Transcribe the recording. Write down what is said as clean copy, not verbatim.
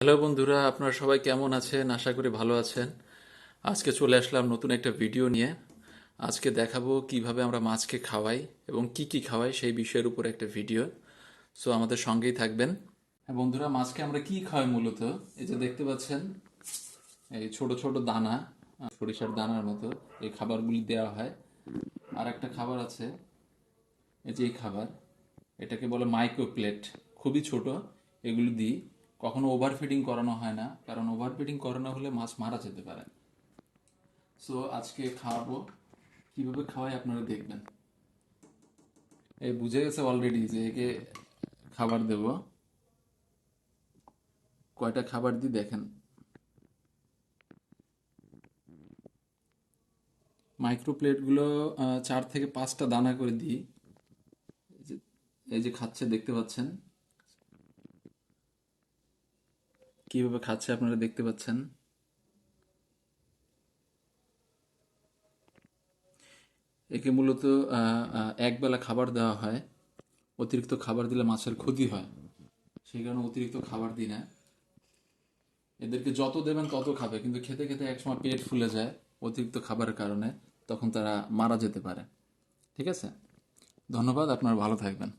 Hello বন্ধুরা, আপনারা সবাই কেমন আছেন? আশা করি ভালো আছেন। আজকে চলে আসলাম নতুন একটা ভিডিও নিয়ে। আজকে দেখাবো কিভাবে আমরা মাছকে খাওয়াই এবং কি কি খাওয়াই সেই বিষয়ের উপর একটা ভিডিও। সো আমাদের সঙ্গেই থাকবেন। হ্যাঁ বন্ধুরা, মাছকে আমরা কি খাওয়াই মূলত? এই যে দেখতে পাচ্ছেন, এই ছোট ছোট দানা, সরিষার দানার মতো এই খাবারগুলি দেওয়া হয়। আর একটা খাবার আছে, এই যে এই খাবার, এটাকে বলে মাইক্রো প্লেট। খুবই ছোট, এগুলো দিই। কখনো ওভার ফিডিং করানো হয় না, কারণ ওভার ফিডিং করানো হলে মাছ মারা যেতে পারে। সো আজকে খাওয়াবো, কিভাবে খাওয়াই আপনারা দেখবেন। এই বুঝে গেছে অলরেডি যে একে খাবার দেব। কয়টা খাবার দিই দেখেন। মাইক্রো প্লেটগুলো 4 থেকে 5টা দানা করে দিই। এই যে এই যে খাচ্ছে, দেখতে পাচ্ছেন কিভাবে খাচ্ছে, আপনারা দেখতে পাচ্ছেন। একে মূলত একবেলা খাবার দেওয়া হয়। অতিরিক্ত খাবার দিলে মাছের ক্ষতি হয়, সেই কারণে অতিরিক্ত খাবার দিই না। এদেরকে যত দেবেন তত খাবে, কিন্তু খেতে খেতে একসময় পেট ফুলে যায় অতিরিক্ত খাবারের কারণে, তখন তারা মারা যেতে পারে। ঠিক আছে, ধন্যবাদ, আপনারা ভালো থাকবেন।